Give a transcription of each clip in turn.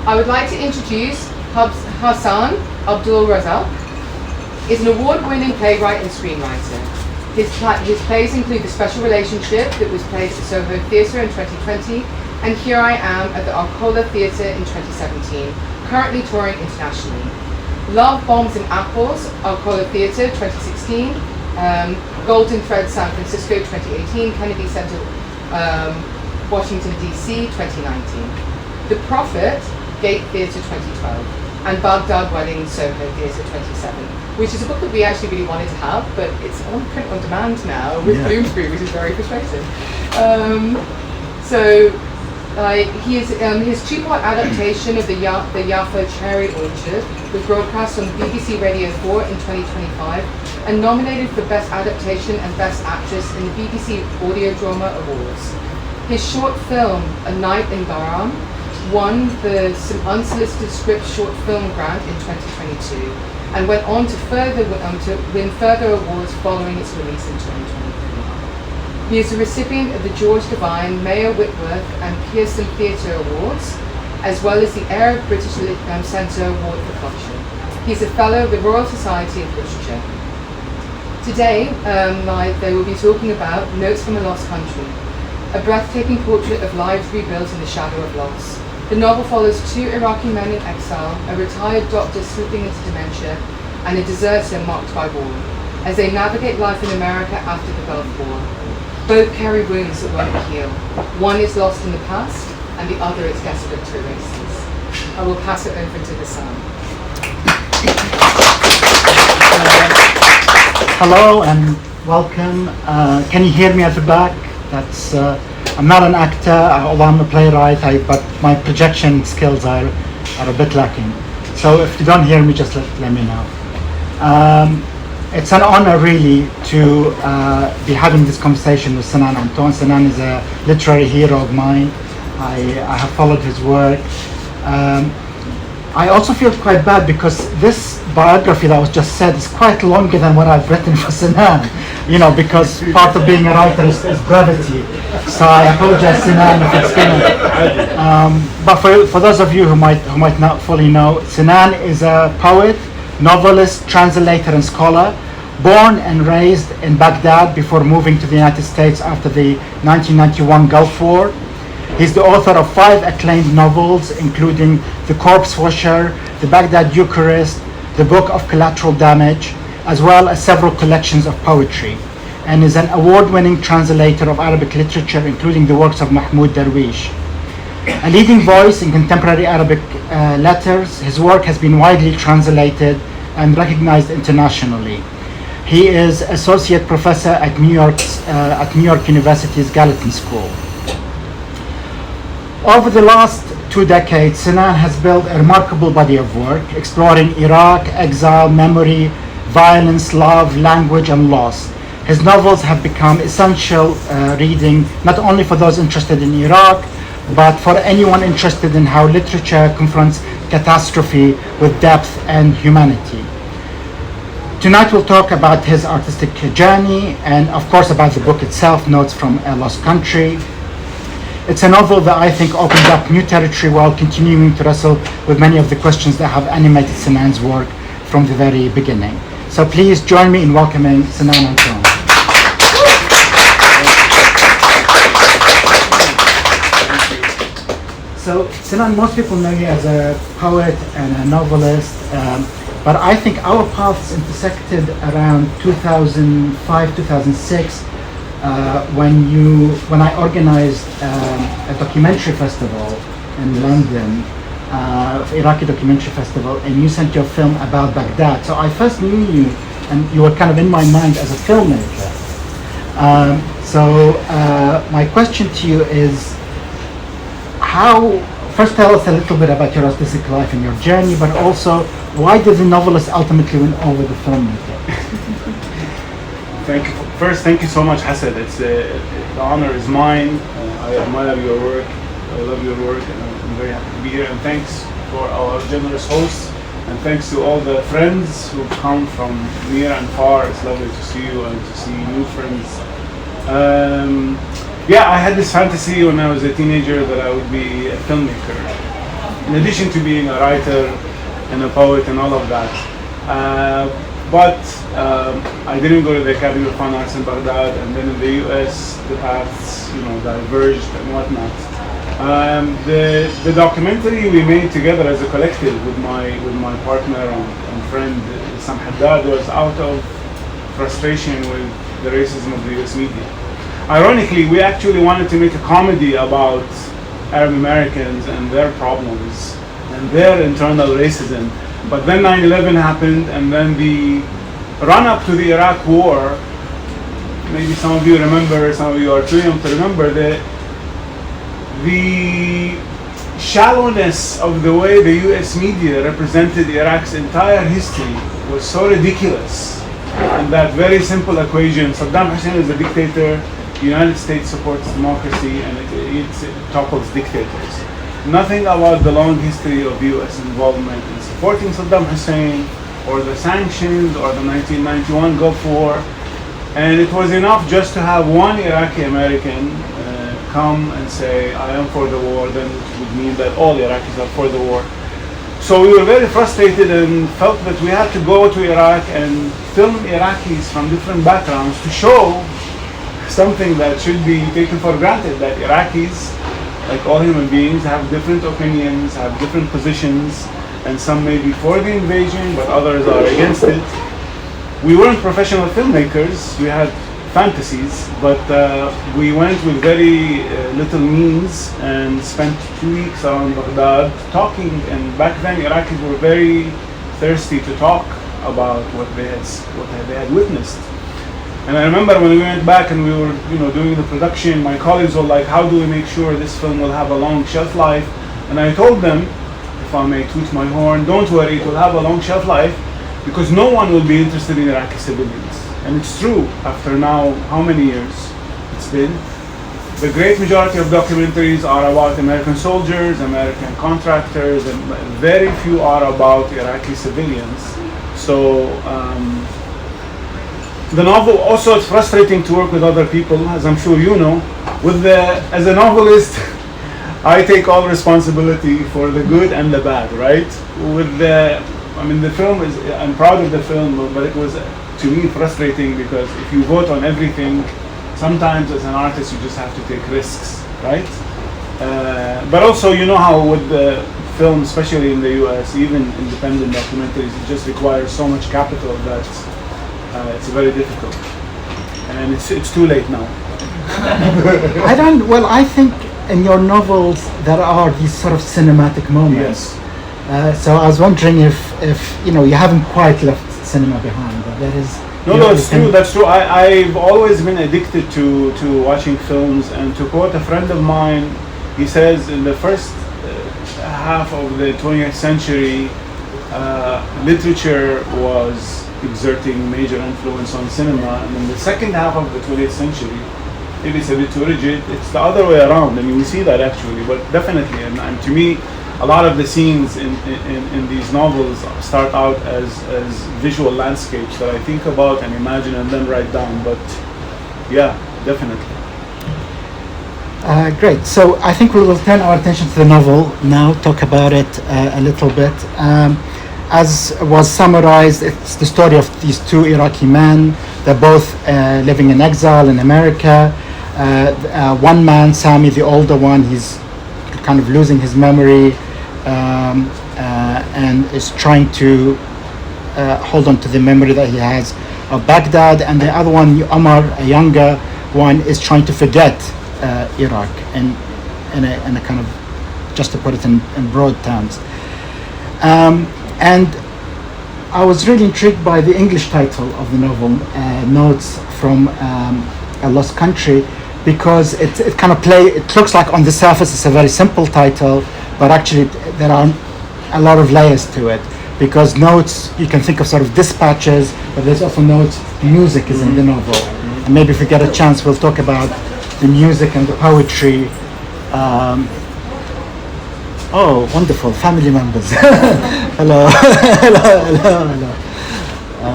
I would like to introduce Hassan Abdulrazzak. Is an award-winning playwright and screenwriter. His plays include The Special Relationship that was played at the Soho Theatre in 2020, and Here I Am at the Arcola Theatre in 2017, currently touring internationally. Love, Bombs and Apples, Arcola Theatre 2016, Golden Thread San Francisco 2018, Kennedy Center, Washington DC 2019. The Prophet, Gate Theatre 2012, and Baghdad Wedding, Soho Theatre 27, which is a book that we actually really wanted to have, but it's on print on demand now with Bloomsbury, which is very frustrating. His two-part adaptation of the Jaffa Cherry Orchard was broadcast on BBC Radio 4 in 2025 and nominated for Best Adaptation and Best Actress in the BBC Audio Drama Awards. His short film, A Night in Bahram, won the Unsolicited Script Short Film Grant in 2022 and went on to win further awards following its release in 2023. He is a recipient of the George Devine, Mayor Whitworth and Pearson Theatre Awards, as well as the Arab British Centre Award for Culture. He's a Fellow of the Royal Society of Literature. Today, they will be talking about Notes from a Lost Country, a breathtaking portrait of lives rebuilt in the shadow of loss. The novel follows two Iraqi men in exile, a retired doctor slipping into dementia, and a deserter marked by war, as they navigate life in America after the Gulf War. Both carry wounds that won't heal. One is lost in the past, and the other is desperate to erase this. I will pass it over to Hassan. Hello and welcome. Can you hear me at the back? That's. I'm not an actor, although I'm a playwright, but my projection skills are a bit lacking. So if you don't hear me, just let me know. It's an honor really to be having this conversation with Sinan Antoon. Sinan is a literary hero of mine. I have followed his work. I also feel quite bad because this biography that was just said is quite longer than what I've written for Sinan, because part of being a writer is brevity. So I apologize, Sinan, if it's but for those of you who might not fully know, Sinan is a poet, novelist, translator, and scholar, born and raised in Baghdad before moving to the United States after the 1991 Gulf War. He's the author of 5 acclaimed novels, including The Corpse Washer, The Baghdad Eucharist, The Book of Collateral Damage, as well as several collections of poetry, and is an award-winning translator of Arabic literature, including the works of Mahmoud Darwish. A leading voice in contemporary Arabic letters, his work has been widely translated and recognized internationally. He is Associate Professor at New York University's Gallatin School. Over the last 2 decades, Sinan has built a remarkable body of work exploring Iraq, exile, memory, violence, love, language, and loss. His novels have become essential reading, not only for those interested in Iraq, but for anyone interested in how literature confronts catastrophe with depth and humanity. Tonight we'll talk about his artistic journey and, of course, about the book itself, Notes from a Lost Country. It's a novel that I think opens up new territory while continuing to wrestle with many of the questions that have animated Sinan's work from the very beginning. So please join me in welcoming Sinan Antoon. So Sinan, most people know you as a poet and a novelist, but I think our paths intersected around 2005, 2006, when I organized a documentary festival in London, Iraqi documentary festival, and you sent your film about Baghdad. So I first knew you, and you were kind of in my mind as a filmmaker. My question to you is, first tell us a little bit about your artistic life and your journey, but also why did the novelist ultimately win over the filmmaker? Thank you. First, thank you so much, Hassan. The honor is mine. I admire your work. I love your work, and I'm very happy to be here. And thanks for our generous hosts, and thanks to all the friends who come from near and far. It's lovely to see you and to see new friends. I had this fantasy when I was a teenager that I would be a filmmaker. in addition to being a writer and a poet and all of that. But I didn't go to the Academy of Fine Arts in Baghdad, and then in the US the paths, diverged and whatnot. The documentary we made together as a collective with my partner and friend Sam Haddad was out of frustration with the racism of the US media. Ironically, we actually wanted to make a comedy about Arab Americans and their problems and their internal racism. But then 9/11 happened, and then the run-up to the Iraq War, maybe some of you remember, some of you are too young to remember, the shallowness of the way the US media represented Iraq's entire history was so ridiculous. And that very simple equation, Saddam Hussein is a dictator, the United States supports democracy, and it topples dictators. Nothing about the long history of US involvement in supporting Saddam Hussein, or the sanctions, or the 1991 Gulf War. And it was enough just to have one Iraqi American come and say, I am for the war, then it would mean that all Iraqis are for the war. So we were very frustrated and felt that we had to go to Iraq and film Iraqis from different backgrounds to show something that should be taken for granted, that Iraqis, like all human beings, have different opinions, have different positions, and some may be for the invasion, but others are against it. We weren't professional filmmakers, we had fantasies, but we went with very little means and spent 2 weeks around Baghdad talking, and back then Iraqis were very thirsty to talk about what they had witnessed. And I remember when we went back and we were doing the production, my colleagues were like, how do we make sure this film will have a long shelf life? And I told them, if I may toot my horn, don't worry, it will have a long shelf life because no one will be interested in Iraqi civilians. And it's true, after now, how many years it's been? The great majority of documentaries are about American soldiers, American contractors, and very few are about Iraqi civilians. So the novel, also it's frustrating to work with other people, as I'm sure you know. As a novelist, I take all responsibility for the good and the bad, right? The film is, I'm proud of the film, but it was, to me, frustrating because if you vote on everything, sometimes as an artist you just have to take risks, right? But also, you know how with the film, especially in the US, even independent documentaries, it just requires so much capital that it's very difficult. And it's too late now. I think in your novels there are these sort of cinematic moments. Yes. So I was wondering if you haven't quite left cinema behind, but there is. No, that's true. That's true. I've always been addicted to watching films, and to quote a friend of mine, he says in the first half of the 20th century, literature was exerting major influence on cinema, and in the second half of the 20th century, maybe it's a bit too rigid, it's the other way around. I mean, we see that actually, but definitely, and to me, a lot of the scenes in these novels start out as visual landscapes that I think about and imagine and then write down. But yeah, definitely. Great. So I think we will turn our attention to the novel now, talk about it a little bit. As was summarized, it's the story of these two Iraqi men. They're both living in exile in America. One man, Sami, the older one, he's kind of losing his memory and is trying to hold on to the memory that he has of Baghdad, and the other one, Omar, a younger one, is trying to forget Iraq in a kind of, just to put it in broad terms. And I was really intrigued by the English title of the novel, Notes from a Lost Country, because it kind of it looks like on the surface it's a very simple title, but actually there are a lot of layers to it, because notes, you can think of sort of dispatches, but there's also notes, music is in the novel. And maybe if we get a chance, we'll talk about the music and the poetry. Oh, wonderful, family members. Hello. Hello.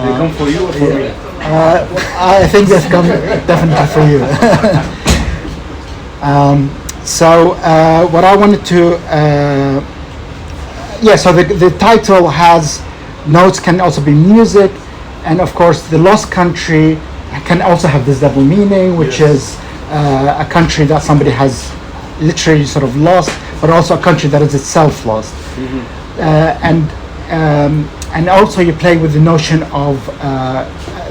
They come for you or for me? I think they've come definitely for you. So what I wanted to yeah, so the title has notes, can also be music, and of course the lost country can also have this double meaning, which Yes. is a country that somebody has literally sort of lost, but also a country that is itself lost. And also you play with the notion of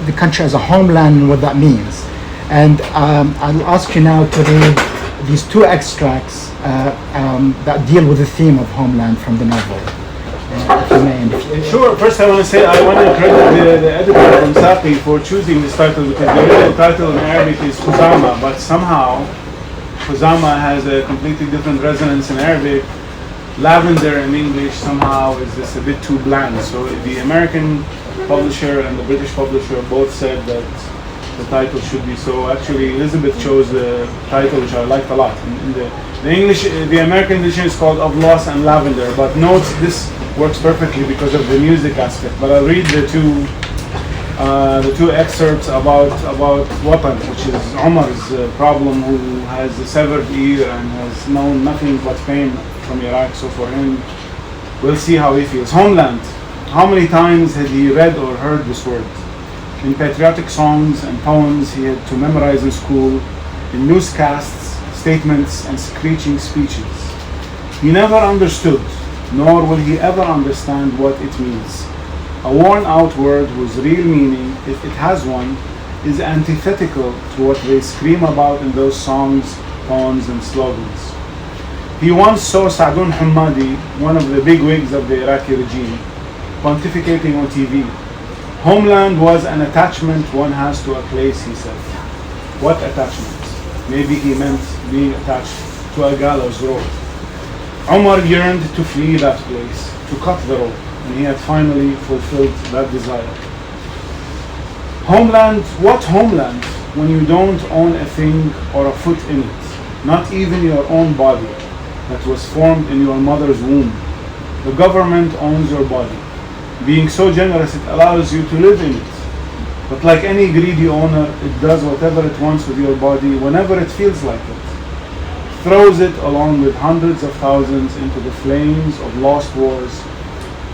the country as a homeland and what that means. And I'll ask you now to read these two extracts that deal with the theme of homeland from the novel. If you may, and if you, Sure. First, I want to say I want to credit the editor from Saqi for choosing this title, because the original title in Arabic is Khuzama, but somehow Khuzama has a completely different resonance in Arabic. Lavender in English somehow is just a bit too bland. So the American publisher and the British publisher both said that the title should be so. Actually, Elizabeth chose the title, which I liked a lot. In the English, the American edition is called Of Loss and Lavender, but notes this works perfectly because of the music aspect. But I'll read the two excerpts about Watan, which is Omar's problem, who has a severed ear and has known nothing but pain from Iraq. So for him, we'll see how he feels. Homeland. How many times had he read or heard this word? In patriotic songs and poems he had to memorize in school, in newscasts, statements, and screeching speeches. He never understood, nor will he ever understand what it means. A worn-out word whose real meaning, if it has one, is antithetical to what they scream about in those songs, poems, and slogans. He once saw Saadun Hammadi, one of the big wigs of the Iraqi regime, pontificating on TV. Homeland was an attachment one has to a place, he said. What attachment? Maybe he meant being attached to a gallows rope. Omar yearned to flee that place, to cut the rope, and he had finally fulfilled that desire. Homeland, what homeland when you don't own a thing or a foot in it, not even your own body that was formed in your mother's womb. The government owns your body. Being so generous, it allows you to live in it. But like any greedy owner, it does whatever it wants with your body whenever it feels like it. Throws it along with hundreds of thousands into the flames of lost wars.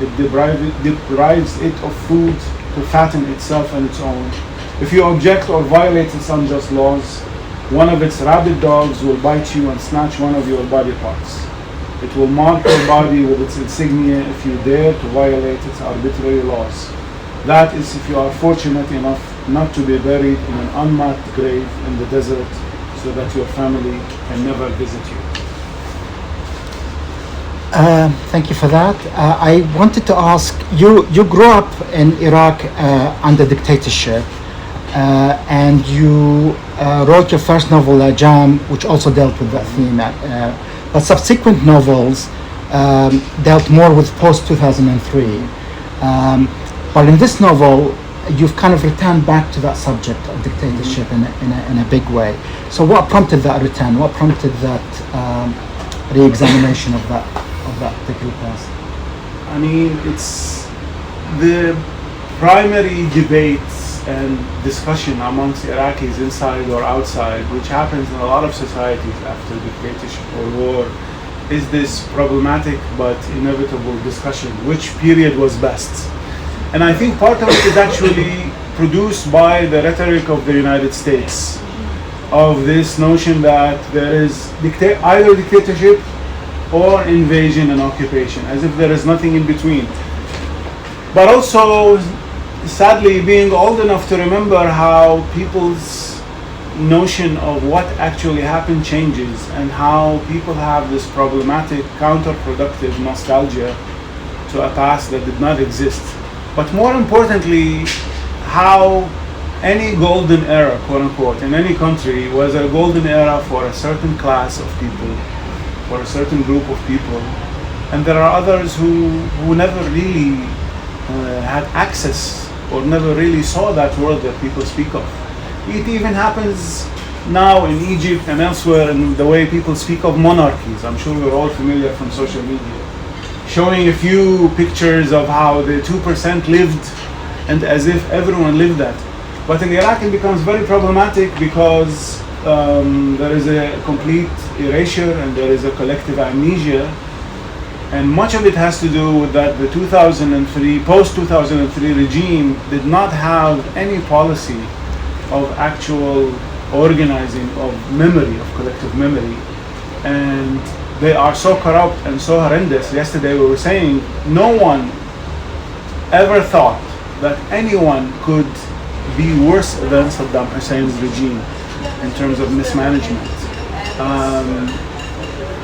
It deprives it of food to fatten itself and its own. If you object or violate its unjust laws, one of its rabid dogs will bite you and snatch one of your body parts. It will mark your body with its insignia if you dare to violate its arbitrary laws. That is if you are fortunate enough not to be buried in an unmarked grave in the desert so that your family can never visit you. Thank you for that. I wanted to ask, you grew up in Iraq under dictatorship, and you wrote your first novel, Jam, which also dealt with that theme. But subsequent novels dealt more with post-2003. But in this novel, you've kind of returned back to that subject of dictatorship in a big way. So what prompted that return? What prompted that re-examination of that particular past? I mean, it's the primary debates and discussion amongst Iraqis inside or outside, which happens in a lot of societies after dictatorship or war, is this problematic but inevitable discussion, which period was best. And I think part of it is actually produced by the rhetoric of the United States, of this notion that there is either dictatorship or invasion and occupation, as if there is nothing in between. But also, sadly, being old enough to remember how people's notion of what actually happened changes, and how people have this problematic, counterproductive nostalgia to a past that did not exist. But more importantly, how any golden era, quote unquote, in any country was a golden era for a certain class of people, for a certain group of people, and there are others who never really had access or never really saw that world that people speak of. It even happens now in Egypt and elsewhere in the way people speak of monarchies. I'm sure we're all familiar from social media, showing a few pictures of how the 2% lived, and as if everyone lived that. But in Iraq it becomes very problematic because there is a complete erasure and there is a collective amnesia And much of it has to do with that the 2003, post-2003 regime did not have any policy of actual organizing of memory, of collective memory. And they are so corrupt and so horrendous. Yesterday we were saying no one ever thought that anyone could be worse than Saddam Hussein's regime in terms of mismanagement.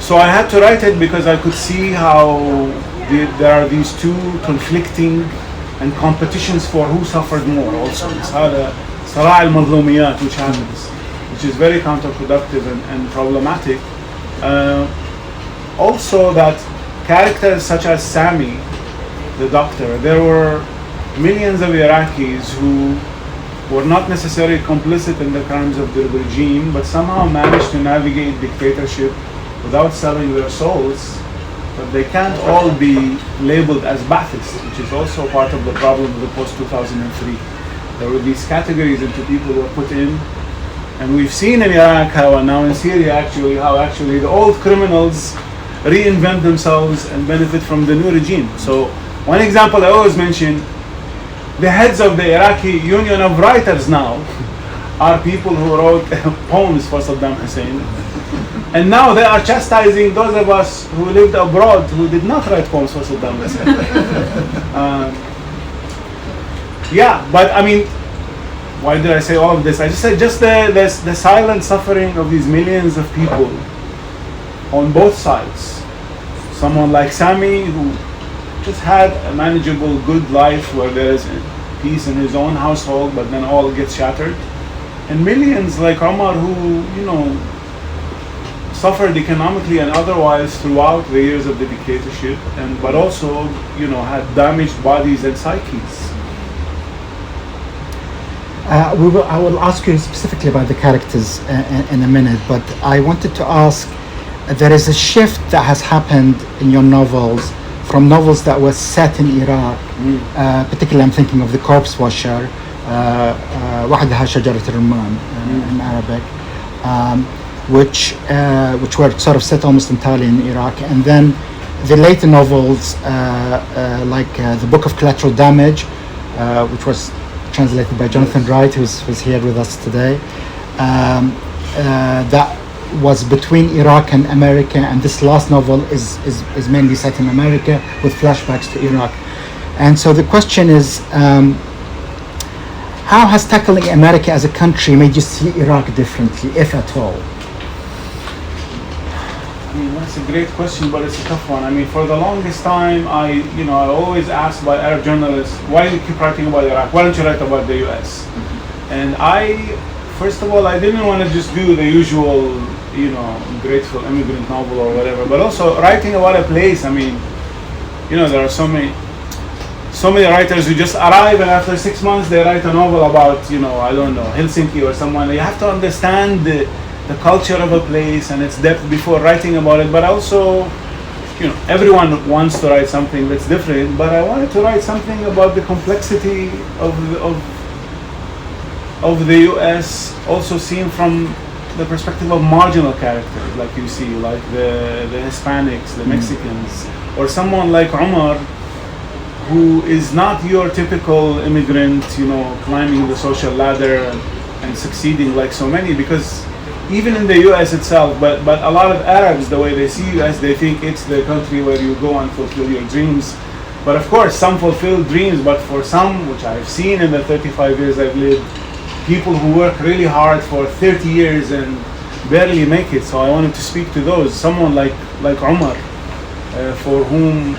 So I had to write it because I could see how there are these two conflicting and competitions for who suffered more also. It's هذا صراع المظلوميات which happens, which is very counterproductive and problematic. Also that characters such as Sami, the doctor, there were millions of Iraqis who were not necessarily complicit in the crimes of the regime, but somehow managed to navigate dictatorship without selling their souls. But they can't all be labeled as Ba'athists, which is also part of the problem of the post-2003. There were these categories into people who were put in, and we've seen in Iraq how, and now in Syria actually, how actually the old criminals reinvent themselves and benefit from the new regime. So one example I always mention, the heads of the Iraqi Union of Writers now are people who wrote poems for Saddam Hussein. And now they are chastising those of us who lived abroad who did not write poems for Saddam Hussein. Yeah, but I mean, why did I say all of this? I just said just the silent suffering of these millions of people on both sides. Someone like Sami who just had a manageable, good life where there is peace in his own household, but then all gets shattered. And millions like Omar who, you know, suffered economically and otherwise throughout the years of the dictatorship, and but also, you know, had damaged bodies and psyches. I will ask you specifically about the characters in a minute, but I wanted to ask, there is a shift that has happened in your novels from novels that were set in Iraq, particularly I'm thinking of The Corpse Washer, وحدها شجرة الرمان in Arabic, which were sort of set almost entirely in Iraq, and then the later novels like The Book of Collateral Damage, which was translated by Jonathan Wright, who's here with us today, that was between Iraq and America, and this last novel is mainly set in America with flashbacks to Iraq. And so the question is, how has tackling America as a country made you see Iraq differently, if at all? I mean, that's a great question, but it's a tough one. I mean, for the longest time, I always asked by Arab journalists, why do you keep writing about Iraq? Why don't you write about the US? And first of all, I didn't want to just do the usual, grateful immigrant novel or whatever, but also writing about a place. I mean, there are so many writers who just arrive and after 6 months they write a novel about, I don't know, Helsinki or someone. You have to understand the culture of a place and its depth before writing about it, but also, everyone wants to write something that's different, but I wanted to write something about the complexity of the US, also seen from the perspective of marginal characters, like you see, like the Hispanics, the Mexicans, or someone like Omar, who is not your typical immigrant, climbing the social ladder and succeeding like so many, because even in the US itself, but a lot of Arabs, the way they see US, they think it's the country where you go and fulfill your dreams. But of course, some fulfill dreams, but for some, which I've seen in the 35 years I've lived, people who work really hard for 30 years and barely make it. So I wanted to speak to those, someone like Omar, for whom,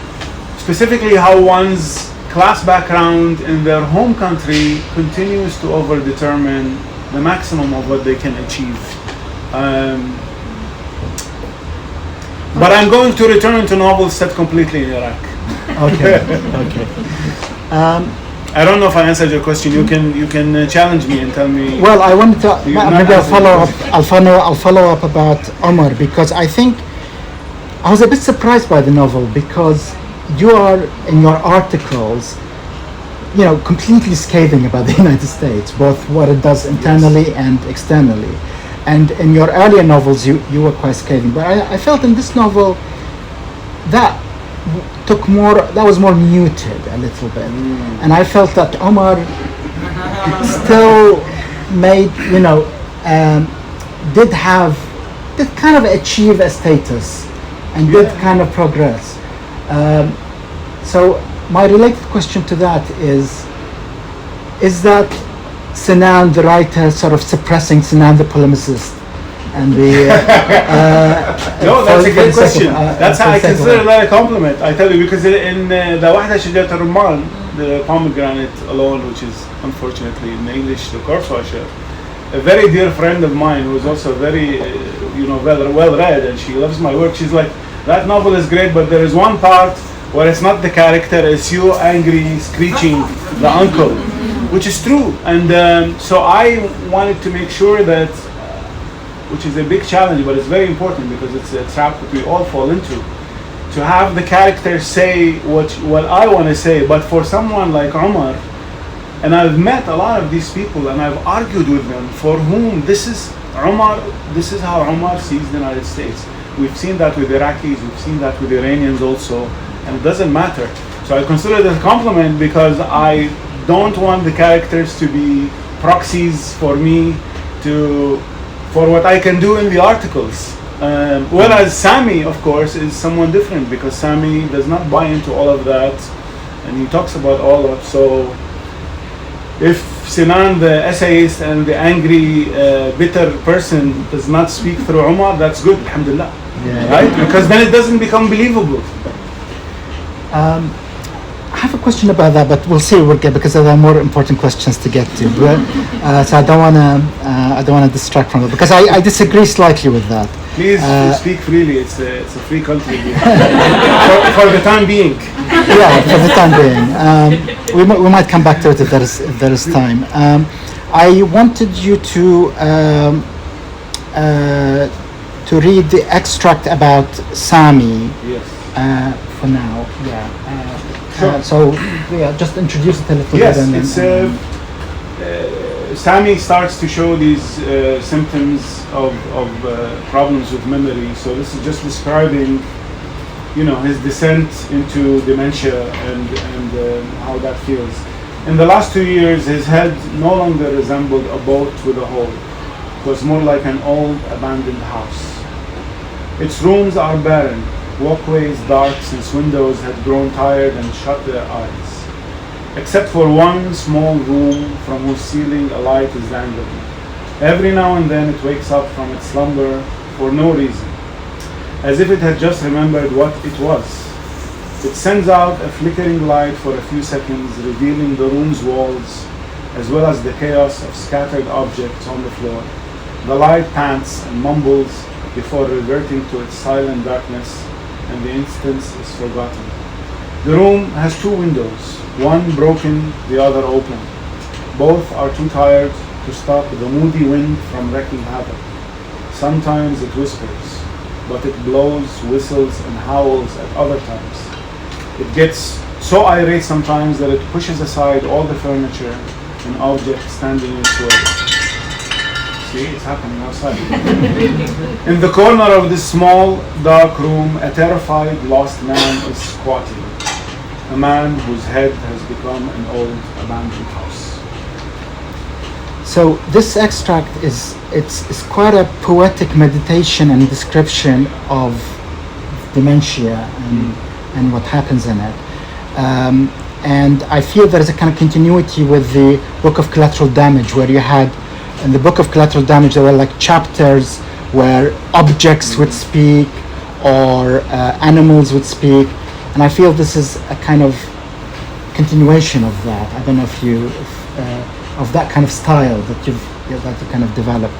specifically how one's class background in their home country continues to overdetermine the maximum of what they can achieve. But I'm going to return to novels set completely in Iraq. Okay. I don't know if I answered your question. You can challenge me and tell me. Well, I wanted to maybe I'll follow up about Omar, because I think I was a bit surprised by the novel, because you are in your articles, completely scathing about the United States, both what it does internally and externally. And in your earlier novels, you were quite scathing. But I felt in this novel that that was more muted a little bit, and I felt that Omar still made, did kind of achieve a status and did kind of progress. So my related question to that is that Sinan the writer sort of suppressing Sinan the polemicist? And the no, that's a good question. That's how I consider that a compliment. I tell you, because in the Wahda Shajat al-Rumman, the pomegranate alone, which is unfortunately in English the Korfasha, a very dear friend of mine who is also very well read, and she loves my work. She's like, that novel is great, but there is one part where it's not the character, it's you angry, screeching the uncle, which is true. And so I wanted to make sure that, which is a big challenge, but it's very important because it's a trap that we all fall into, to have the character say what I want to say. But for someone like Omar, and I've met a lot of these people and I've argued with them, for whom this is how Omar sees the United States. We've seen that with Iraqis, we've seen that with Iranians also, and it doesn't matter. So I consider it a compliment because I don't want the characters to be proxies for me for what I can do in the articles. Whereas Sami, of course, is someone different, because Sami does not buy into all of that, and he talks about all of. So if Sinan, the essayist and the angry, bitter person, does not speak through Omar, that's good, alhamdulillah. Yeah. Right? Because then it doesn't become believable. I have a question about that, but we'll see. Because there are more important questions to get to. So I don't want to distract from it, because I disagree slightly with that. Please speak freely. It's a free country for the time being. Yeah, for the time being. We might come back to it if there is time. I wanted you to read the extract about Sami. Yes. For now, yeah. So just introduce it a little yes, bit. Sami starts to show these symptoms of problems with memory. So this is just describing, his descent into dementia and how that feels. In the last 2 years, his head no longer resembled a boat with a hole. It was more like an old abandoned house. Its rooms are barren. Walkways dark since windows had grown tired and shut their eyes, except for one small room from whose ceiling a light is dangling. Every now and then it wakes up from its slumber for no reason, as if it had just remembered what it was. It sends out a flickering light for a few seconds, revealing the room's walls, as well as the chaos of scattered objects on the floor. The light pants and mumbles before reverting to its silent darkness, and the instance is forgotten. The room has 2 windows, one broken, the other open. Both are too tired to stop the moody wind from wreaking havoc. Sometimes it whispers, but it blows, whistles, and howls at other times. It gets so irate sometimes that it pushes aside all the furniture and objects standing in its way. See, it's happening outside. In the corner of this small, dark room, a terrified, lost man is squatting. A man whose head has become an old, abandoned house. So this extract is quite a poetic meditation and description of dementia and what happens in it. And I feel there is a kind of continuity with the Book of Collateral Damage, where you had, in the Book of Collateral Damage, there were like chapters where objects would speak or animals would speak, and I feel this is a kind of continuation of that. I don't know of that kind of style that you kind of developed.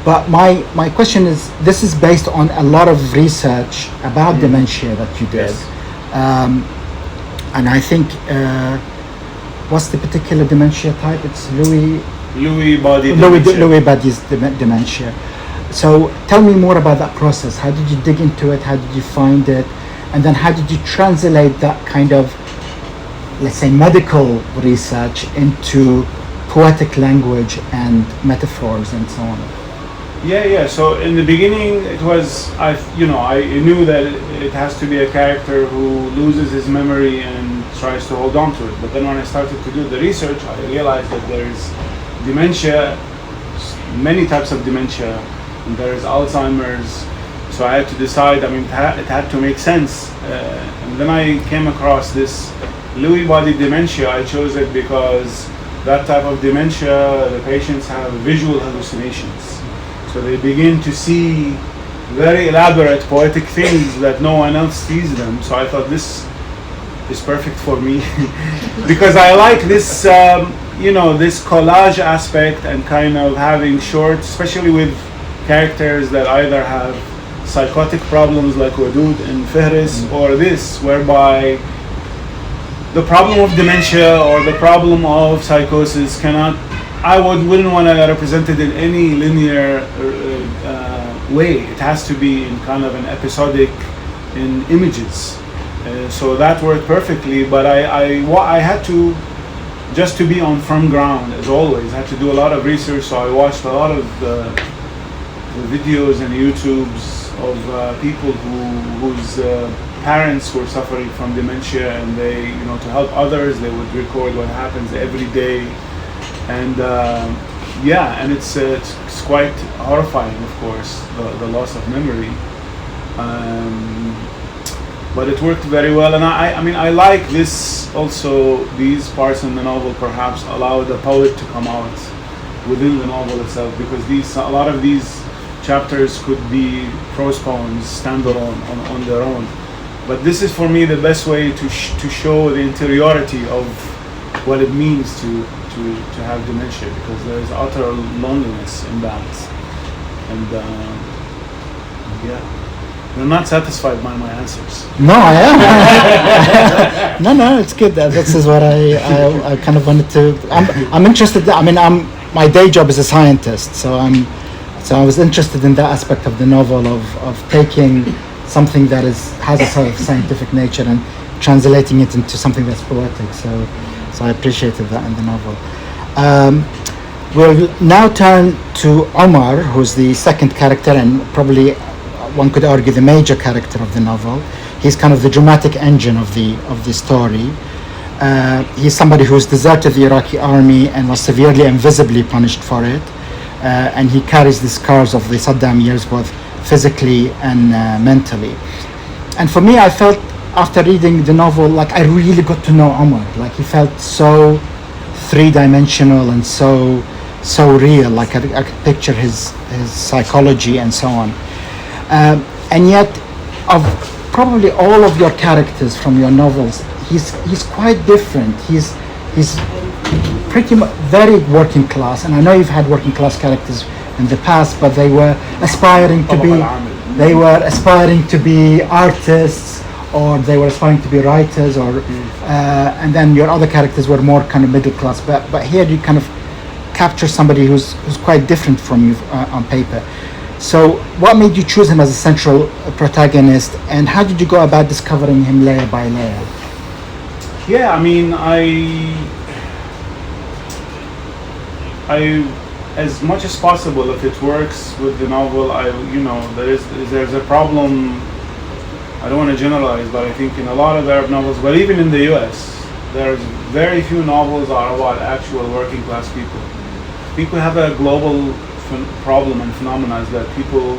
But my question is, this is based on a lot of research about dementia that you did. Yes. And I think, what's the particular dementia type? It's Lewy body's dementia. So tell me more about that process. How did you dig into it? How did you find it? And then how did you translate that kind of, let's say, medical research into poetic language and metaphors and so on? Yeah. So in the beginning, it was I knew that it has to be a character who loses his memory and tries to hold on to it. But then when I started to do the research, I realized that there's dementia, many types of dementia, and there's Alzheimer's. So I had to decide. I mean, it had to make sense. And then I came across this Lewy body dementia. I chose it because that type of dementia, the patients have visual hallucinations. So they begin to see very elaborate poetic things that no one else sees them. So I thought this is perfect for me because I like this, this collage aspect and kind of having short, especially with characters that either have psychotic problems like Wadud and Fihris, or this, whereby the problem of dementia or the problem of psychosis wouldn't want to represent it in any linear way. It has to be in kind of an episodic in images. So that worked perfectly, but I had to, just to be on firm ground as always, I had to do a lot of research. So I watched a lot of the videos and YouTubes of people whose parents were suffering from dementia, and they, to help others, they would record what happens every day. And and it's quite horrifying, of course, the loss of memory. But it worked very well, and I like this also. These parts in the novel perhaps allow the poet to come out within the novel itself, because a lot of these chapters could be prose poems, standalone on their own. But this is for me the best way to show the interiority of what it means to have dementia, because there is utter loneliness in that. And you're not satisfied by my answers. No, I am. No, it's good. This is what I kind of wanted to. I'm interested. I mean, my day job is a scientist, so I was interested in that aspect of the novel of taking something that has a sort of scientific nature and translating it into something that's poetic. So I appreciated that in the novel. We'll now turn to Omar, who's the second character and probably one could argue the major character of the novel. He's kind of the dramatic engine of the story. He's somebody who's deserted the Iraqi army and was severely and visibly punished for it. And he carries the scars of the Saddam years, both physically and mentally. And for me, I felt after reading the novel, like I really got to know Omar. Like he felt so three-dimensional and so real. Like I could picture his psychology and so on. And yet, of probably all of your characters from your novels, he's quite different. He's pretty much very working class, and I know you've had working class characters in the past, but they were aspiring to be artists, or they were aspiring to be writers, or and then your other characters were more kind of middle class. But here you kind of capture somebody who's quite different from you on paper. So what made you choose him as a central protagonist, and how did you go about discovering him layer by layer? Yeah, I mean, I as much as possible, if it works with the novel, there's a problem. I don't want to generalize, but I think in a lot of Arab novels, but even in the US, there's very few novels are about actual working class people. I think we have a global problem and phenomenon is that people,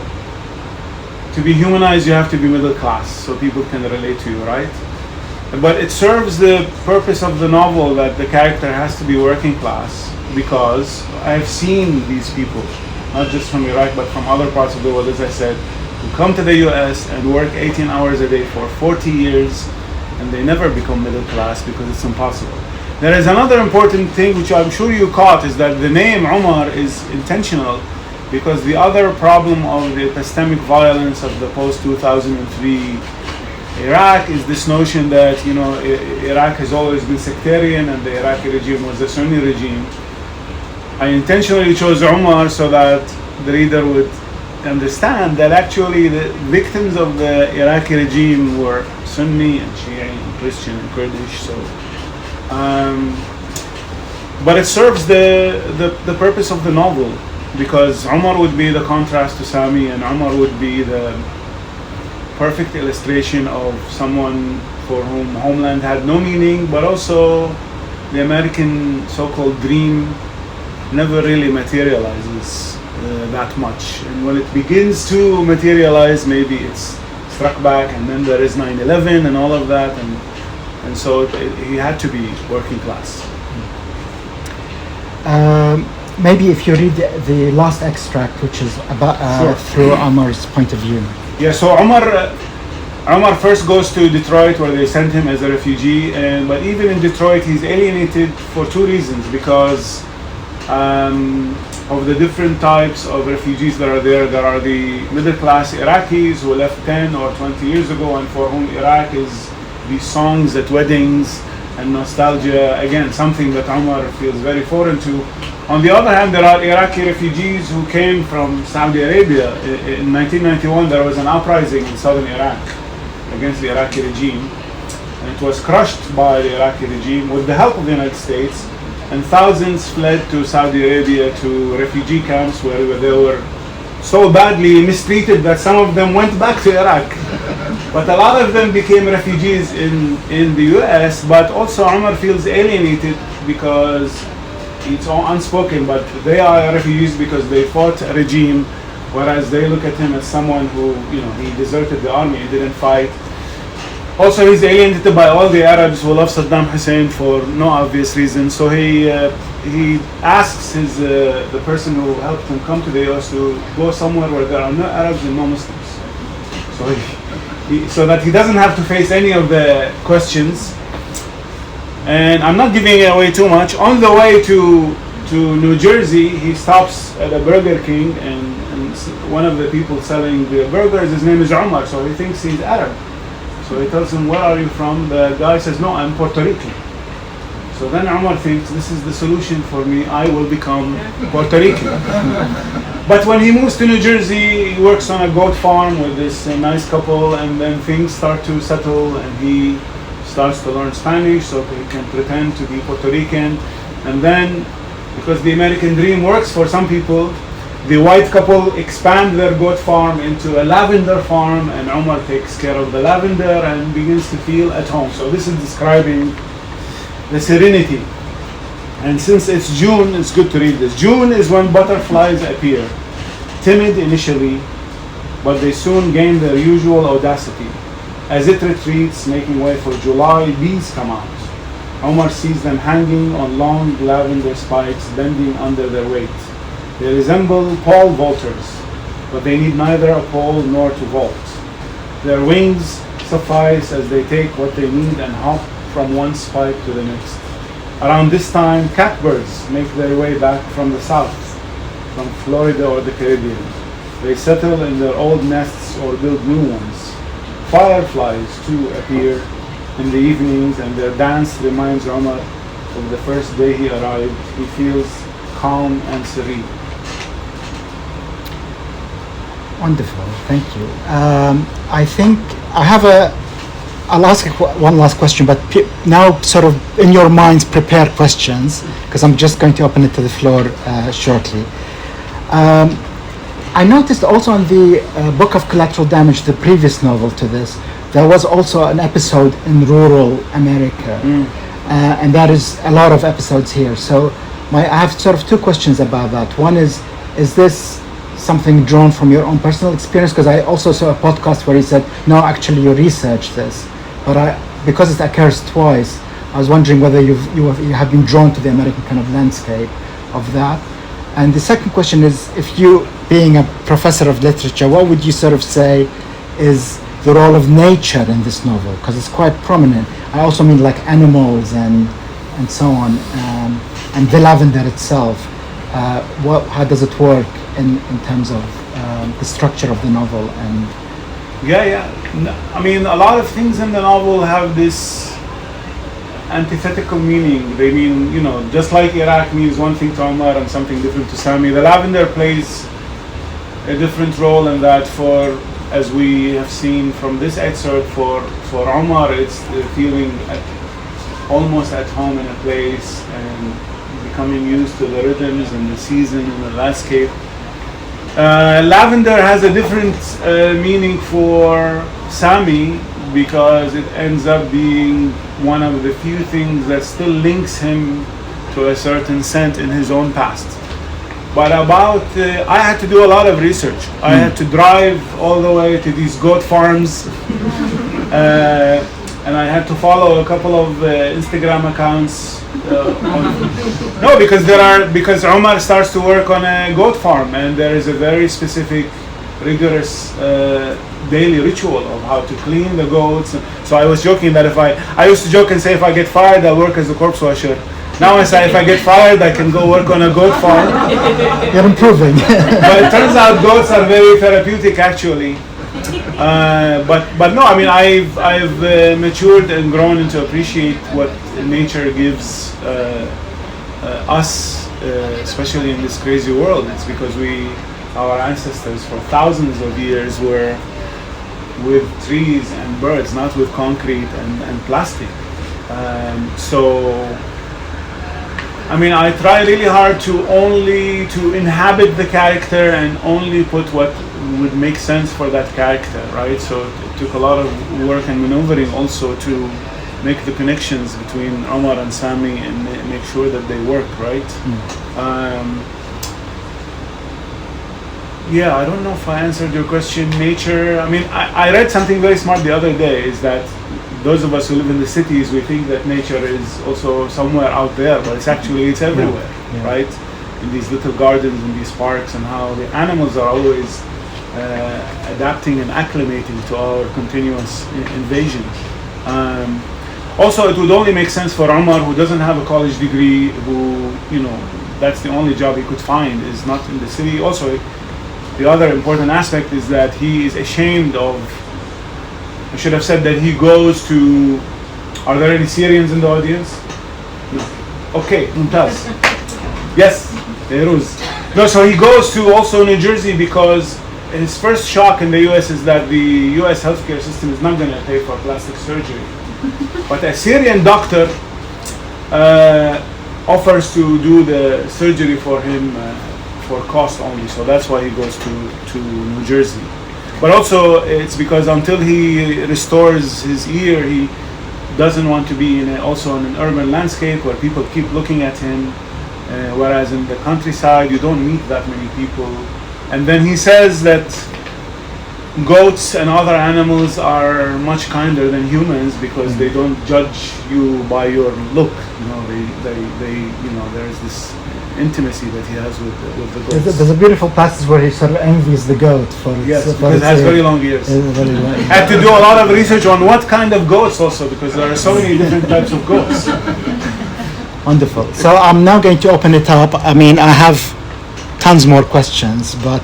to be humanized, you have to be middle class, so people can relate to you, right? But it serves the purpose of the novel that the character has to be working class, because I've seen these people, not just from Iraq, but from other parts of the world, as I said, who come to the US and work 18 hours a day for 40 years, and they never become middle class because it's impossible. There is another important thing which I'm sure you caught, is that the name Umar is intentional, because the other problem of the epistemic violence of the post-2003 Iraq is this notion that, Iraq has always been sectarian and the Iraqi regime was a Sunni regime. I intentionally chose Umar so that the reader would understand that actually the victims of the Iraqi regime were Sunni and Shia and Christian and Kurdish. So, but it serves the purpose of the novel. because Umar would be the contrast to Sami, and Umar would be the perfect illustration of someone for whom homeland had no meaning, but also the American so-called dream never really materializes that much. And when it begins to materialize, maybe it's struck back, and then there is 9/11 and all of that, and so he had to be working class. Maybe if you read the last extract, which is about Sure. through Umar's point of view. Yeah, so Umar first goes to Detroit, where they sent him as a refugee, but even in Detroit he's alienated for two reasons, because of the different types of refugees that are there. There are the middle class Iraqis who left 10 or 20 years ago, and for whom Iraq is these songs at weddings and nostalgia, again, something that Umar feels very foreign to. On the other hand, there are Iraqi refugees who came from Saudi Arabia. In 1991, there was an uprising in southern Iraq against the Iraqi regime, and it was crushed by the Iraqi regime with the help of the United States, and thousands fled to Saudi Arabia to refugee camps where they were so badly mistreated that some of them went back to Iraq. But a lot of them became refugees in the US, but also Umar feels alienated because it's all unspoken, but they are refugees because they fought a regime, whereas they look at him as someone who, he deserted the army and didn't fight. Also, he's alienated by all the Arabs who love Saddam Hussein for no obvious reason. So he asks the person who helped him come to the US to go somewhere where there are no Arabs and no Muslims, so that he doesn't have to face any of the questions. And I'm not giving it away too much. On the way to New Jersey, he stops at a Burger King, and one of the people selling the burgers, his name is Umar, so he thinks he's Arab. So he tells him, "Where are you from?" The guy says, "No, I'm Puerto Rican." So then Umar thinks, this is the solution for me, I will become Puerto Rican. But when he moves to New Jersey, he works on a goat farm with this nice couple, and then things start to settle, and he starts to learn Spanish so he can pretend to be Puerto Rican. And then, because the American dream works for some people, the white couple expand their goat farm into a lavender farm, and Umar takes care of the lavender and begins to feel at home. So this is describing the serenity. And since it's June, it's good to read this. June is when butterflies appear, timid initially, but they soon gain their usual audacity. As it retreats, making way for July, bees come out. Umar sees them hanging on long lavender spikes, bending under their weight. They resemble pole vaulters, but they need neither a pole nor to vault. Their wings suffice as they take what they need and hop from one spike to the next. Around this time, catbirds make their way back from the south, from Florida or the Caribbean. They settle in their old nests or build new ones. Fireflies too appear in the evenings, and their dance reminds Umar of the first day he arrived. He feels calm and serene. Wonderful, thank you. I think I'll ask one last question, but now sort of in your minds prepare questions, because I'm just going to open it to the floor shortly. I noticed also on the Book of Collateral Damage, the previous novel to this, there was also an episode in rural America, and that is a lot of episodes here. So I have sort of two questions about that. One is this something drawn from your own personal experience? Because I also saw a podcast where he said, no, actually you researched this, but because it occurs twice, I was wondering whether you have been drawn to the American kind of landscape of that. And the second question is, if you, being a professor of literature, what would you sort of say is the role of nature in this novel? Because it's quite prominent. I also mean like animals and so on, and the lavender itself. How does it work in terms of the structure of the novel? And I mean, a lot of things in the novel have this antithetical meaning. They mean, just like Iraq means one thing to Omar and something different to Sami, the lavender plays a different role in that. For, as we have seen from this excerpt, for Omar, it's the feeling almost at home in a place and becoming used to the rhythms and the season and the landscape. Lavender has a different meaning for Sami because it ends up being one of the few things that still links him to a certain scent in his own past. But I had to do a lot of research. I had to drive all the way to these goat farms, and I had to follow a couple of Instagram accounts. No, because Omar starts to work on a goat farm, and there is a very specific, rigorous daily ritual of how to clean the goats. So I was joking that I used to joke and say if I get fired, I'll work as a corpse washer. Now I say if I get fired, I can go work on a goat farm. You're improving. But it turns out goats are very therapeutic, actually. But no, I mean I've matured and grown to appreciate what nature gives us, especially in this crazy world. It's because our ancestors for thousands of years were with trees and birds, not with concrete and plastic. So I mean, I try really hard to inhabit the character and only put what would make sense for that character, right? So it took a lot of work and maneuvering also to make the connections between Omar and Sami and make sure that they work, right? Yeah, I don't know if I answered your question. Nature, I mean, I read something very smart the other day, is that those of us who live in the cities, we think that nature is also somewhere out there, but it's everywhere, right? In these little gardens, in these parks, and how the animals are always adapting and acclimating to our continuous invasion. Also, it would only make sense for Omar, who doesn't have a college degree, who, that's the only job he could find, is not in the city. Also, the other important aspect is that he is ashamed of, I should have said that he goes to, are there any Syrians in the audience? No. Okay, Mumtaz. Yes, Beiruz. No, so he goes to also New Jersey because his first shock in the US is that the US healthcare system is not going to pay for plastic surgery. But a Syrian doctor offers to do the surgery for him for cost only, so that's why he goes to New Jersey. But also it's because until he restores his ear, he doesn't want to be also in an urban landscape where people keep looking at him, whereas in the countryside you don't meet that many people. And then he says that goats and other animals are much kinder than humans because they don't judge you by your look. There's this intimacy that he has with the goats. There's a beautiful passage where he sort of envies the goat for yes, its, because it has very long ears. I had to do a lot of research on what kind of goats also, because there are so many different types of goats. Wonderful. So I'm now going to open it up. I mean, I have tons more questions, but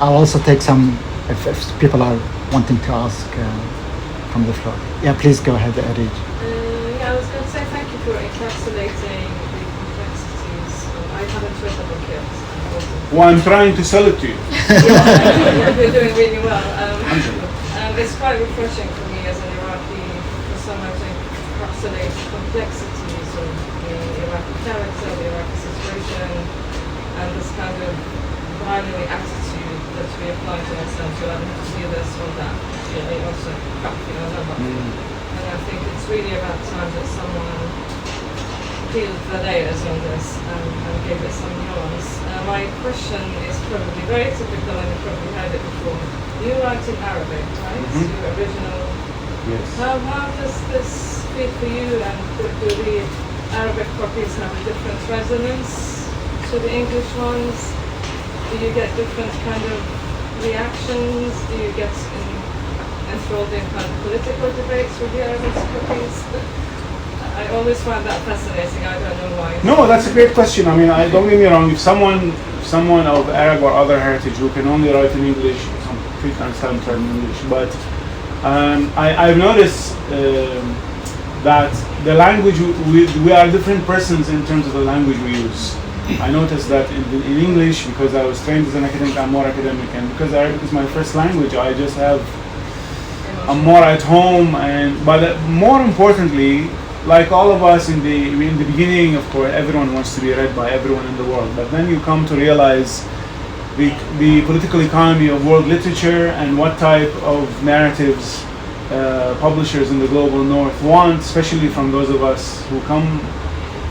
I'll also take some if people are wanting to ask from the floor. Yeah, please go ahead, Arij. I was going to say thank you for encapsulating the complexities. I haven't read the book yet. Well, I'm trying to sell it to you. You're doing really well. It's quite refreshing for me as an Iraqi for someone to encapsulate the complexities of the Iraqi character, the Iraqi situation, and this kind of binary attitude that we apply to ourselves. You have to do this or that. Also, and I think it's really about time that someone peeled the layers on this and gave it some nuance. My question is probably very typical, and you've probably heard it before. You write in Arabic, right? Mm-hmm. Your original. Yes. How does this feel for you, and do the Arabic copies have a different resonance to the English ones? Do you get different kind of reactions? Do you get enthralled in kind of political debates with the Arabic copies? I always find that fascinating. I don't know why. No, that's a great question. I mean, don't get me wrong. If someone of Arab or other heritage who can only write in English, some people can understand in English. But I've noticed that the language we are different persons in terms of the language we use. I noticed that in English, because I was trained as an academic, I'm more academic, and because Arabic is my first language, I just I'm more at home. But more importantly, like all of us in the beginning, of course, everyone wants to be read by everyone in the world. But then you come to realize the political economy of world literature and what type of narratives publishers in the global north want, especially from those of us who come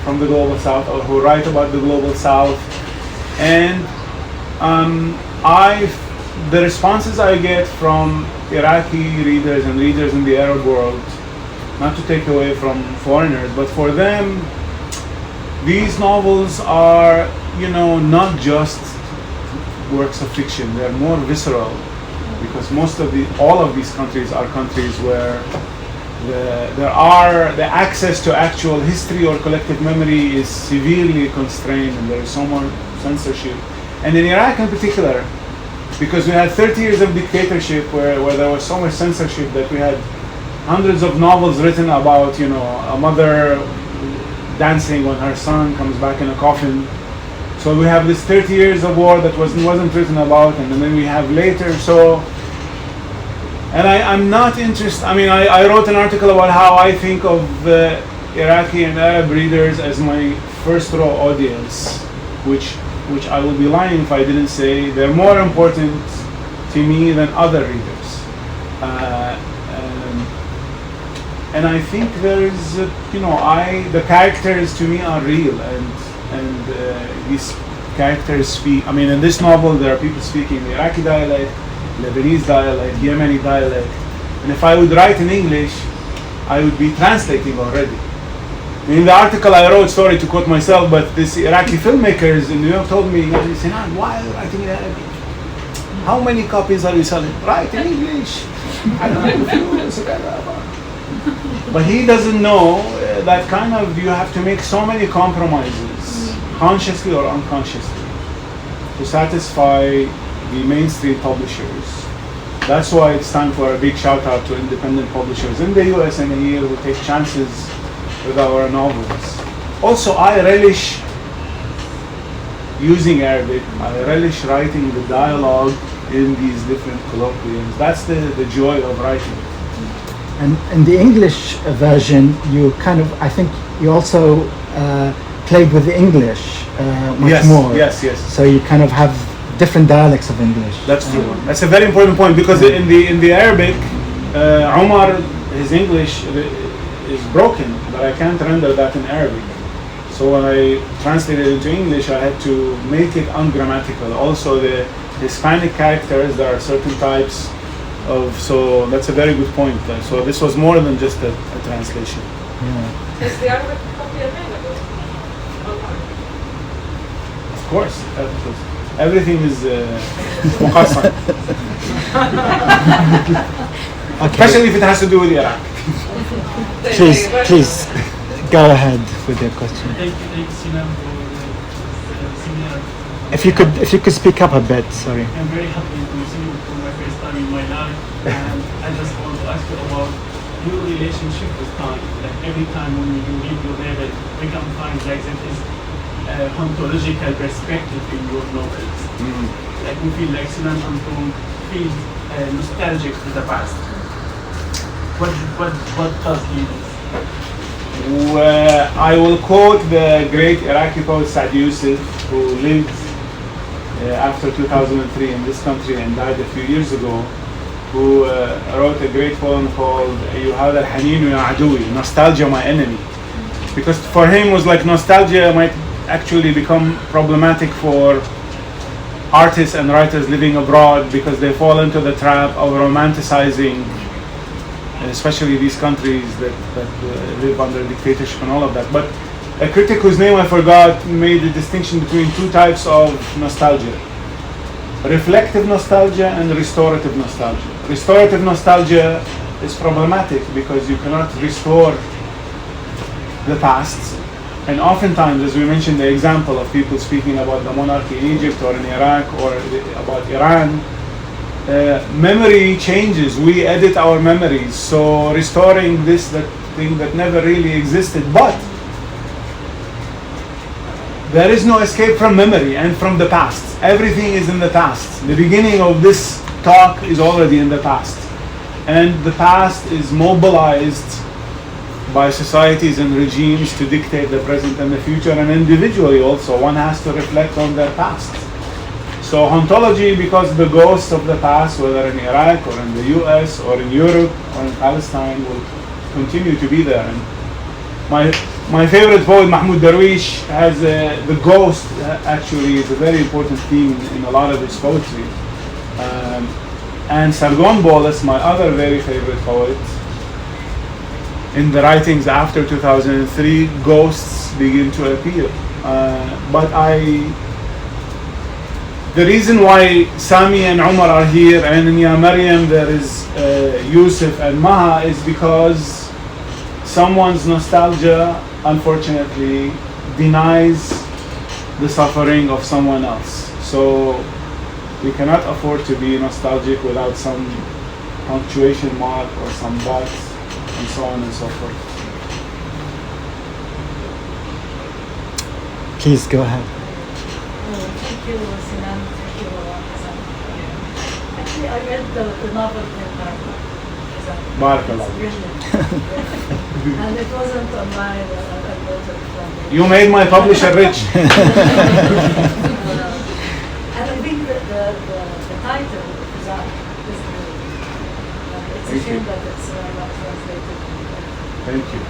from the global south or who write about the global south. And the responses I get from Iraqi readers and readers in the Arab world, not to take away from foreigners, but for them, these novels are, not just works of fiction. They're more visceral, because all of these countries are countries where the access to actual history or collective memory is severely constrained, and there is so much censorship. And in Iraq in particular, because we had 30 years of dictatorship where there was so much censorship that we had hundreds of novels written about, a mother dancing when her son comes back in a coffin. So we have this 30 years of war that wasn't written about, and then we have later. So, and I'm not interested. I mean, I wrote an article about how I think of Iraqi and Arab readers as my first row audience, which I would be lying if I didn't say they're more important to me than other readers. And I think there is, the characters to me are real, and these characters speak. I mean, in this novel, there are people speaking the Iraqi dialect, Lebanese dialect, Yemeni dialect, and if I would write in English, I would be translating already. In the article I wrote, sorry to quote myself, but this Iraqi filmmakers in New York told me, Sinan, why are you writing in Arabic? How many copies are you selling? Write in English. I don't know. But he doesn't know that kind of you have to make so many compromises, consciously or unconsciously, to satisfy the mainstream publishers. That's why it's time for a big shout out to independent publishers in the US and here who take chances with our novels. Also, I relish using Arabic. I relish writing the dialogue in these different colloquiums. That's the joy of writing. And in the English version, you kind of, I think you also played with the English much more. Yes. So you kind of have different dialects of English. That's true. That's a very important point, because in the Arabic, Omar, his English is broken, but I can't render that in Arabic. So when I translated it into English, I had to make it ungrammatical. Also, the Hispanic characters, there are certain types so that's a very good point. So this was more than just a translation. Yeah. Is the Arabic copy available online? Of course, everything is muqassam. Especially if it has to do with Iraq. Please, go ahead with your question. Thank you, Sinan, for seminar. If you could speak up a bit, sorry. I'm very happy to see you for my first time in my life, and I just want to ask you about your relationship with time. Like every time when you read your novel, we can find like there is a ontological perspective in your novels. Like we feel like Sinan Antoon feels nostalgic to the past. What does he do? I will quote the great Iraqi poet Sa'd Yusuf, who lived after 2003 in this country and died a few years ago, who wrote a great poem called "Ayyuhadha al-Haninu ya aduwi," nostalgia my enemy, because for him was like nostalgia might actually become problematic for artists and writers living abroad, because they fall into the trap of romanticizing, especially these countries that live under dictatorship and all of that. But a critic whose name I forgot made the distinction between two types of nostalgia: reflective nostalgia and restorative nostalgia. Restorative nostalgia is problematic because you cannot restore the past, and oftentimes, as we mentioned, the example of people speaking about the monarchy in Egypt or in Iraq or about Iran, memory changes. We edit our memories, so restoring that thing that never really existed. But there is no escape from memory and from the past. Everything is in the past. The beginning of this talk is already in the past. And the past is mobilized by societies and regimes to dictate the present and the future, and individually also one has to reflect on their past. So hauntology, because the ghosts of the past, whether in Iraq or in the US or in Europe or in Palestine, will continue to be there. And my favorite poet, Mahmoud Darwish, has the ghost actually is a very important theme in a lot of his poetry. And Sargon Bolus, my other very favorite poet, in the writings after 2003, ghosts begin to appear. The reason why Sami and Umar are here, and in Ya Maryam there is Yusuf and Maha, is because someone's nostalgia, unfortunately, denies the suffering of someone else. So we cannot afford to be nostalgic without some punctuation mark or some box, and so on and so forth. Please go ahead. Thank you, Sinan. Thank you, Hassan. Actually, I read the novel in Hassan. Barakallah. It's brilliant. And it wasn't online. I wrote it from. You made my publisher rich. And I think that the title Hassan is brilliant. And it's a shame that it's not translated. Thank you.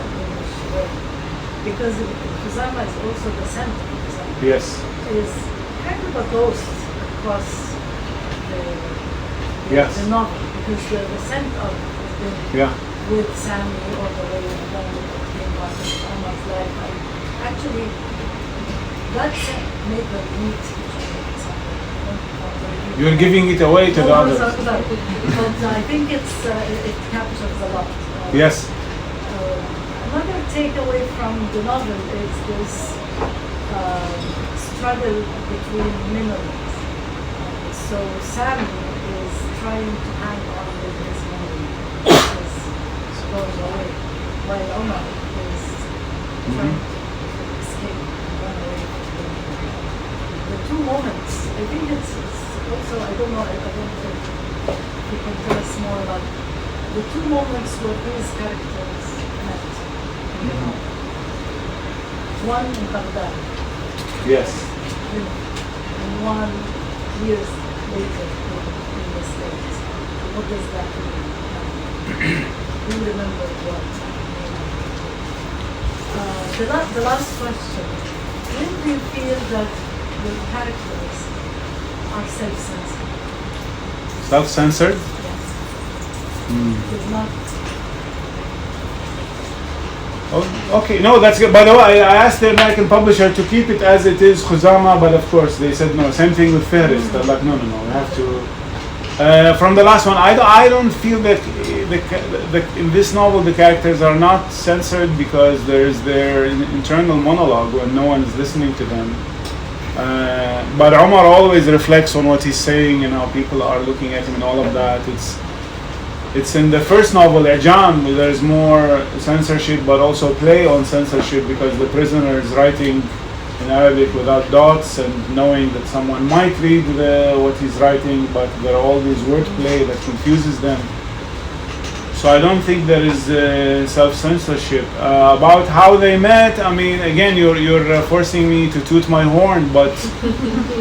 Because Kusama is also the center of Kusama. Yes. Is kind of a ghost across Yes. the novel, because the scent of it has been with Sammy all the way, and then it came back in Omar's life. And actually, that scent made them meet each other. You're giving it away to the others. But I think it captures a lot. Yes. Another takeaway from the novel is this struggle between memories. So Sammy is trying to hang on with his memory, which goes away, while Omar is trying to escape and run away from the two moments. I think it's also, I don't know, I don't think you can tell us more about the two moments where these characters met. One in Baghdad. Yes. And 1 year later in the States. What does that mean? Do you remember what? The last question. When do you feel that the characters are self-censored? Self-censored? Yes. It's not. Oh, okay, no, that's good. By the way, I asked the American publisher to keep it as it is, Khuzama, but of course they said no. Same thing with Faris. They're like, no, we have to. From the last one, I don't feel that in this novel the characters are not censored because there's their internal monologue when no one is listening to them. But Omar always reflects on what he's saying and how people are looking at him and all of that. It's in the first novel, Ijam, there's more censorship, but also play on censorship because the prisoner is writing in Arabic without dots and knowing that someone might read what he's writing, but there are all these wordplay that confuses them. So I don't think there is self-censorship. About how they met, I mean, again, you're forcing me to toot my horn, but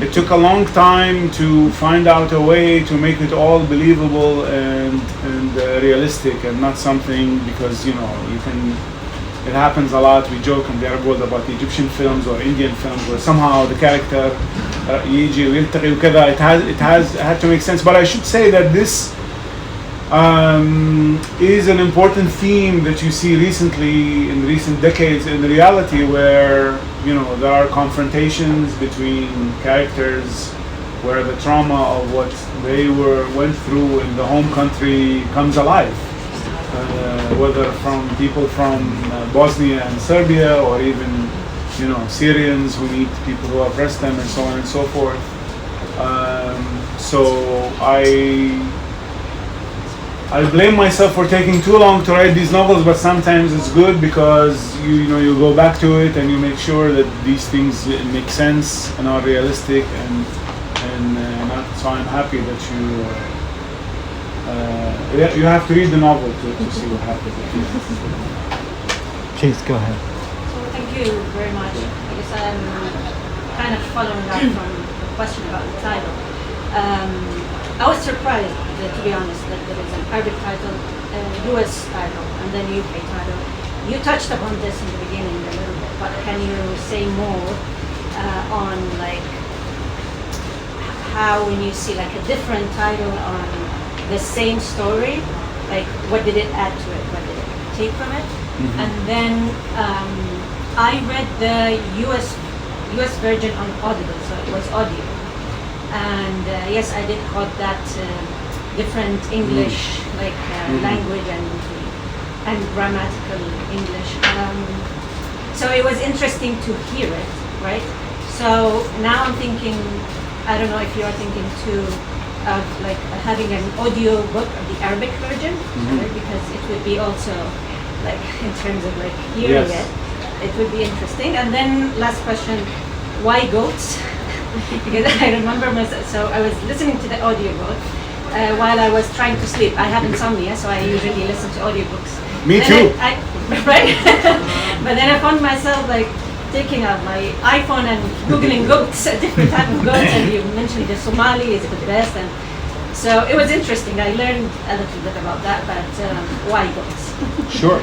it took a long time to find out a way to make it all believable and realistic and not something, because, you know, it happens a lot. We joke in the Arab world about Egyptian films or Indian films where somehow the character يجي ويلتقي وكذا. It had to make sense. But I should say that this is an important theme that you see recently in recent decades in reality, where, you know, there are confrontations between characters where the trauma of what they went through in the home country comes alive, whether from people from Bosnia and Serbia, or even, you know, Syrians who meet people who oppress them, and so on and so forth. So I blame myself for taking too long to write these novels, but sometimes it's good because you go back to it and you make sure that these things make sense and are realistic, and so I'm happy that you have to read the novel to see what happens. Please go ahead. So thank you very much. I guess I'm kind of following up from the question about the title. I was surprised, to be honest, that there is an Arabic title, US title, and then UK title. You touched upon this in the beginning a little bit, but can you say more on like how when you see like a different title on the same story, like what did it add to it? What did it take from it? Mhm. And then I read the US version on Audible, so it was audio. And yes, I did caught that different English, like language and grammatical English. So it was interesting to hear it, right? So now I'm thinking, I don't know if you are thinking too of like having an audio book of the Arabic version, right? Because it would be also like in terms of like hearing Yes. it would be interesting. And then last question, why goats? Because I remember myself, so I was listening to the audiobook while I was trying to sleep. I have insomnia, so I usually listen to audiobooks. Me Then too. Right? But then I found myself like taking out my iPhone and Googling goats, a different type of goats, and you mentioned the Somali is the best. And so it was interesting. I learned a little bit about that, but why goats? Sure.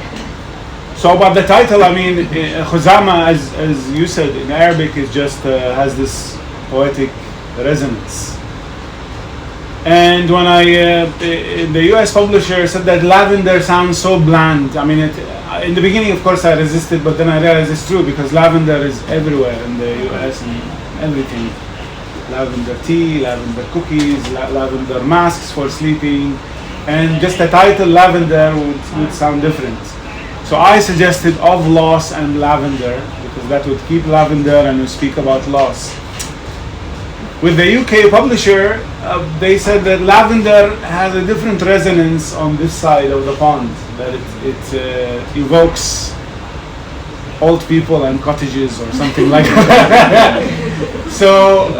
So about the title, I mean, Khuzama, as you said, in Arabic, it just has this poetic resonance. And when the US publisher said that lavender sounds so bland, I mean, in the beginning, of course, I resisted, but then I realized it's true because lavender is everywhere in the US and everything. Lavender tea, lavender cookies, lavender masks for sleeping, and just the title lavender would sound different. So I suggested of loss and lavender because that would keep lavender and would speak about loss. With the UK publisher, they said that lavender has a different resonance on this side of the pond, that it evokes old people and cottages or something like that. So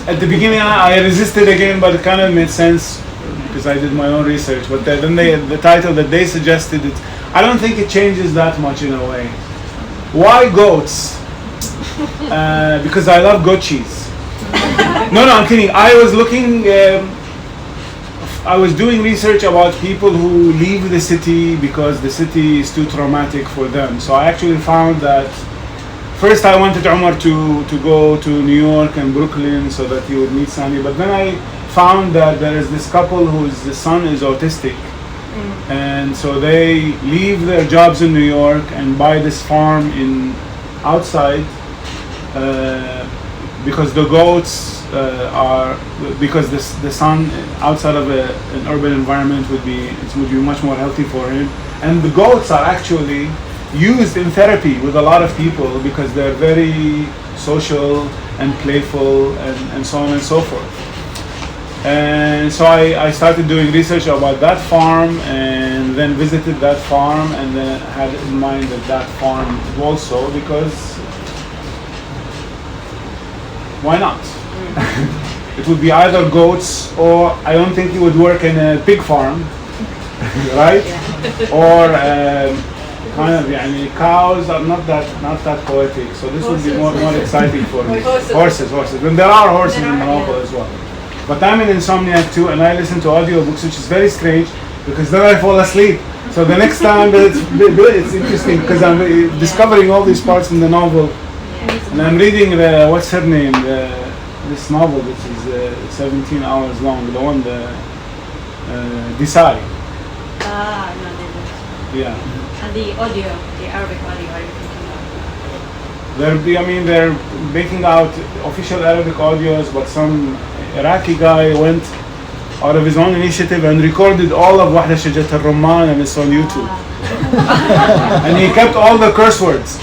at the beginning I resisted again, but it kind of made sense because I did my own research. But then the title that they suggested, I don't think it changes that much in a way. Why goats? Because I love goat cheese. No, I'm kidding. I was looking, I was doing research about people who leave the city because the city is too traumatic for them. So I actually found that first I wanted Umar to go to New York and Brooklyn so that he would meet Sani. But then I found that there is this couple whose son is autistic. And so they leave their jobs in New York and buy this farm outside because the goats because the sun outside of an urban environment would be much more healthy for him. And the goats are actually used in therapy with a lot of people because they're very social and playful and so on and so forth. And so I started doing research about that farm and then visited that farm and then had in mind that farm also because why not? It would be either goats or I don't think it would work in a pig farm, right? Or kind of cows are not that poetic, so this would be more exciting for me. Horses. And there are horses in Morocco as well. But I'm an insomniac too, and I listen to audiobooks, which is very strange because then I fall asleep. So the next time it's interesting because I'm discovering all these parts in the novel, and I'm reading what's her name, this novel which is 17 hours long, the one Desai. No, they don't. Yeah. And the audio, the Arabic audio, are you thinking of? They're making out official Arabic audios, but some Iraqi guy went out of his own initiative and recorded all of Wahda Shajat al-Rumman and it's on YouTube. And he kept all the curse words.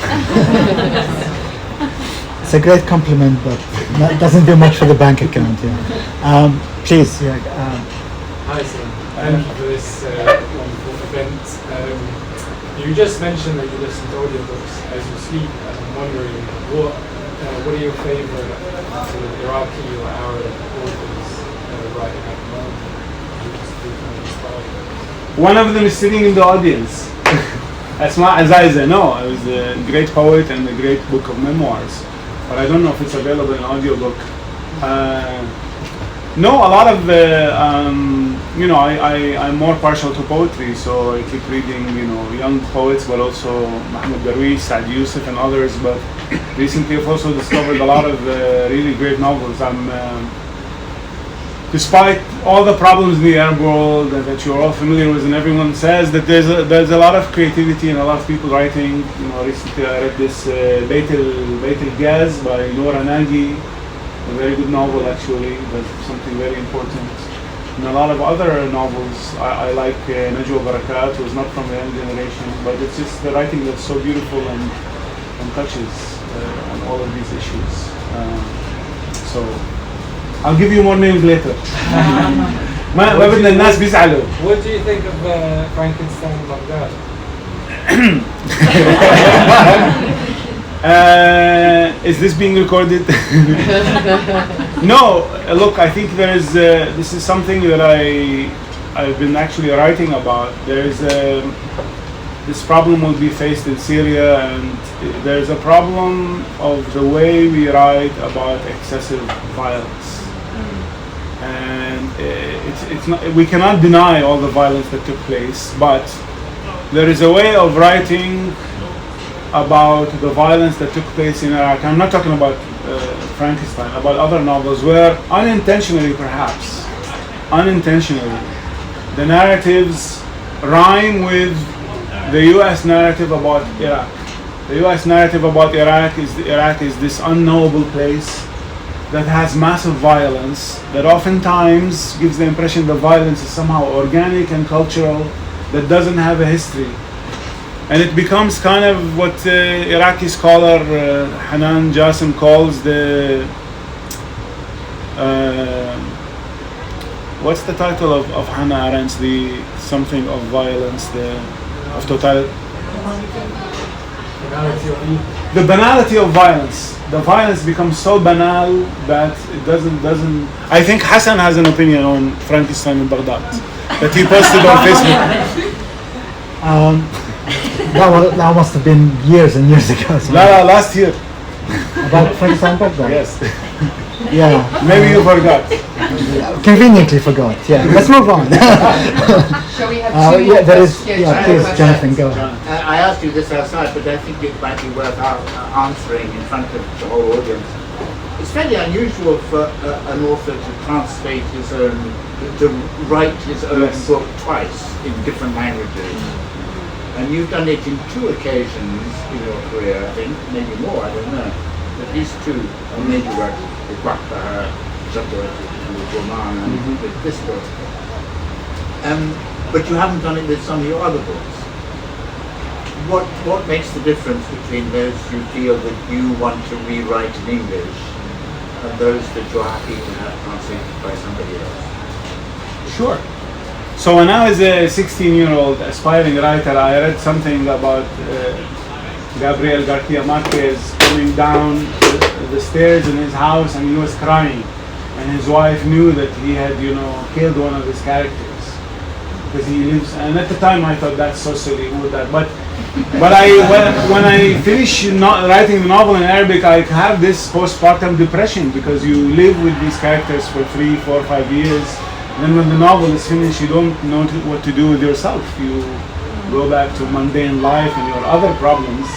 It's a great compliment, but that doesn't do much for the bank account. Yeah. Please. Yeah. Hi, Sinan. Thank you for this wonderful event. You just mentioned that you listen to audiobooks as you sleep, and I'm wondering what are your favorite sort of Iraqi or Arab authors writing at the moment? You just do kind of inspired. One of them is sitting in the audience. Asma Azaiza, no, I was a great poet and a great book of memoirs, but I don't know if it's available in audiobook. No, a lot of I'm more partial to poetry, so I keep reading, young poets, but also Mahmoud Darwish, Saad Yusuf, and others. But recently, I've also discovered a lot of really great novels. Despite all the problems in the Arab world that you're all familiar with, and everyone says that there's a lot of creativity and a lot of people writing. Recently I read this Beit al Gaz by Noura Nagi, a very good novel actually, that's something very important. And a lot of other novels I like. Najwa Barakat, who's not from the young generation, but it's just the writing that's so beautiful and touches on all of these issues. So I'll give you more names later. ما بدنا الناس بيزعلوا. What do you think of Frankenstein Baghdad? Is this being recorded? No, look, I think this is something that I've been actually writing about. This problem will be faced in Syria, and there's a problem of the way we write about excessive violence. And it's not, we cannot deny all the violence that took place, but there is a way of writing about the violence that took place in Iraq. I'm not talking about Frankenstein, about other novels where unintentionally, the narratives rhyme with the US narrative about Iraq. The US narrative about Iraq is this unknowable place that has massive violence, that oftentimes gives the impression that violence is somehow organic and cultural, that doesn't have a history. And it becomes kind of what Iraqi scholar Hanan Jassim calls the what's the title of Hannah Arendt's, the something of violence, of total, the banality of violence. The violence becomes so banal that it doesn't. I think Hassan has an opinion on Frankenstein in Baghdad that he posted on Facebook. That must have been years and years ago. So Last year. About Frankenstein Baghdad? Yes. Yeah. Maybe you forgot. Conveniently forgot. Yeah. Let's move on. Shall we have two more there is. questions? Yeah, please, Jonathan, go ahead. I asked you this outside, but I think it might be worth answering in front of the whole audience. It's fairly unusual for an author to translate his own, to write his own book twice in different languages. And you've done it in 2 occasions in your career, I think, maybe more, I don't know. At least 2, or maybe worked with Wakbaha, Roman, and with this book. But you haven't done it with some of your other books. What makes the difference between those you feel that you want to rewrite in English and those that you're happy to have translated by somebody else? Sure. So when I was a 16-year-old aspiring writer, I read something about Gabriel Garcia Marquez coming down the stairs in his house, and he was crying, and his wife knew that he had, killed one of his characters because he lives. And at the time, I thought that's so silly. Who would that? But when I finish writing the novel in Arabic, I have this postpartum depression because you live with these characters for 3, 4, 5 years. And then when the novel is finished, you don't know what to do with yourself. You go back to mundane life and your other problems.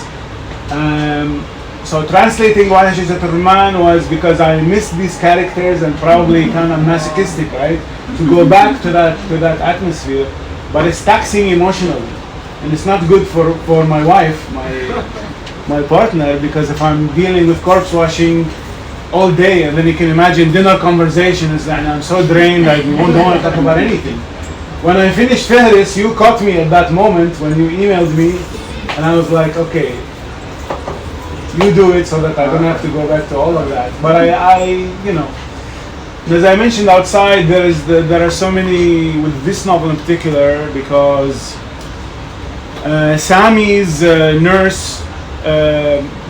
So translating Wahashat al-Rahman was because I missed these characters and probably kind of masochistic, right? To go back to that atmosphere, but it's taxing emotionally, and it's not good for my wife, my partner, because if I'm dealing with corpse washing all day, and then you can imagine dinner conversations, and I'm so drained I don't want to talk about anything. When I finished Fihris, you caught me at that moment when you emailed me, and I was like, okay, you do it so that I don't have to go back to all of that. But I as I mentioned outside, there are so many with this novel in particular, because Sami's nurse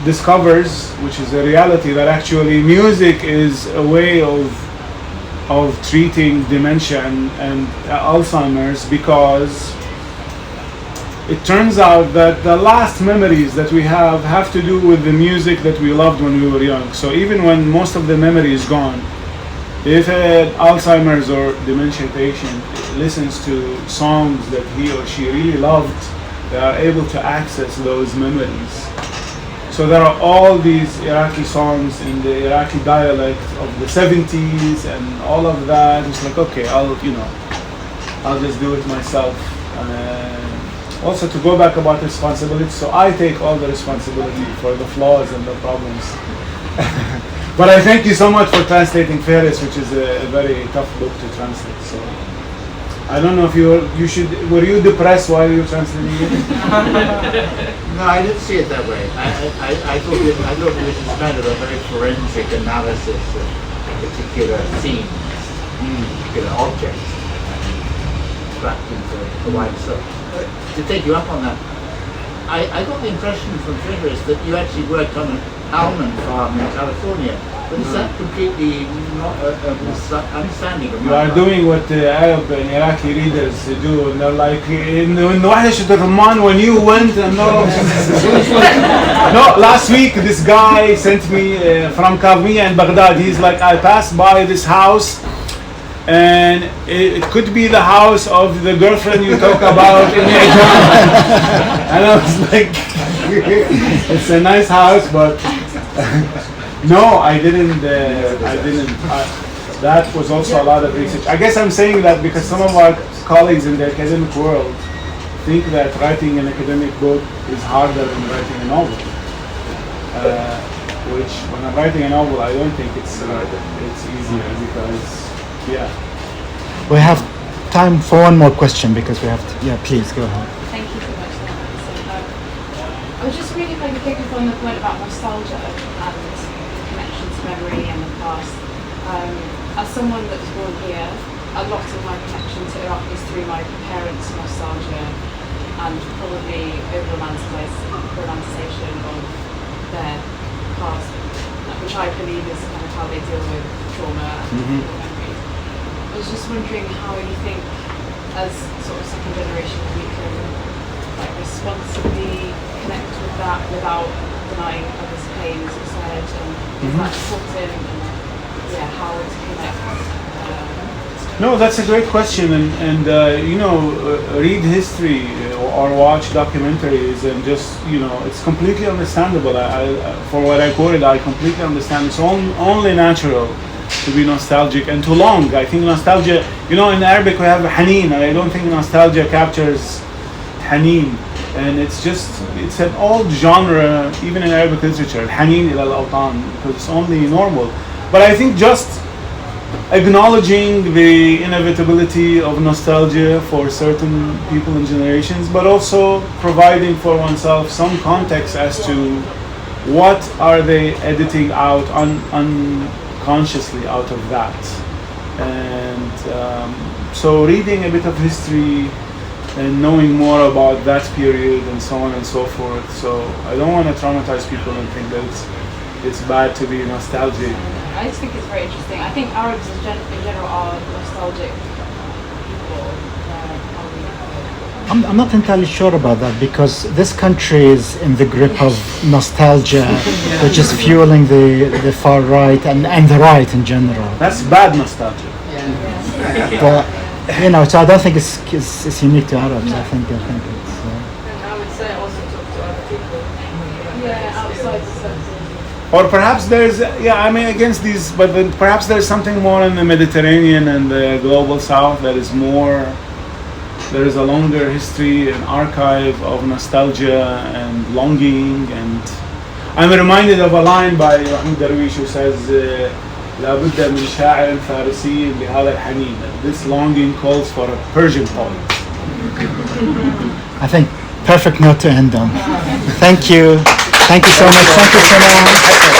discovers, which is a reality, that actually music is a way of treating dementia and Alzheimer's, because it turns out that the last memories that we have to do with the music that we loved when we were young. So even when most of the memory is gone, if an Alzheimer's or dementia patient listens to songs that he or she really loved, they are able to access those memories. So there are all these Iraqi songs in the Iraqi dialect of the 70s and all of that. It's like, okay, I'll just do it myself. Also to go back about responsibility, so I take all the responsibility for the flaws and the problems. But I thank you so much for translating Faris, which is a very tough book to translate. So I don't know if were you depressed while you were translating it? No, I didn't see it that way. I thought it was kind of a very forensic analysis of particular themes, particular objects, wrapped into a wide scope. To take you up on that, I got the impression from Faris that you actually worked on an almond farm in California. But is that completely not understanding of You are doing what the Arab and Iraqi readers do, and they're like, in Wahish al-Rahman, when you went, and no, last week this guy sent me from Kavmiya in Baghdad. He's like, I passed by this house, and it could be the house of the girlfriend you talk about in Iran. And I was like, it's a nice house, but no, I didn't. That was also a lot of research. I guess I'm saying that because some of our colleagues in the academic world think that writing an academic book is harder than writing a novel. Which, when I'm writing a novel, I don't think it's easier because, yeah. We have time for one more question because we have to. Yeah, please go ahead. Thank you so much. I was just really kind of picking up on the point about nostalgia and connection to memory and the past. As someone that was born here, a lot of my connection to Iraq is through my parents' nostalgia and probably over-romanticization of their past, which I believe is kind of how they deal with trauma and memories. I was just wondering how you think, as sort of second generation, we can like responsibly connect with that without denying others' pain, as you said, and is that important, and how to connect. No, that's a great question, and read history or watch documentaries, and just it's completely understandable. For what I quoted, I completely understand. It's only natural to be nostalgic and to long. I think nostalgia, in Arabic we have haneen, and I don't think nostalgia captures haneen. And it's an old genre, even in Arabic literature, haneen ila al-awtan, because it's only normal. But I think just acknowledging the inevitability of nostalgia for certain people and generations, but also providing for oneself some context as to what are they editing out unconsciously out of that. And so reading a bit of history and knowing more about that period and so on and so forth. So I don't want to traumatize people and think that it's bad to be nostalgic. I just think it's very interesting. I think Arabs in general are nostalgic people. I'm not entirely sure about that because this country is in the grip of nostalgia, which is fueling the far right and the right in general. That's bad nostalgia. Well, so I don't think it's unique to Arabs. I think it's. And I would say also talk to other people. Outside society. Or perhaps against these, but then perhaps there's something more in the Mediterranean and the global South that is more. There is a longer history, an archive of nostalgia and longing, and I'm reminded of a line by Mahmoud Darwish who says, "La budda min sha'ir farisi bihadha al-hanin." This longing calls for a Persian poet. I think perfect note to end on. Thank you so much. Thank you, Sinan.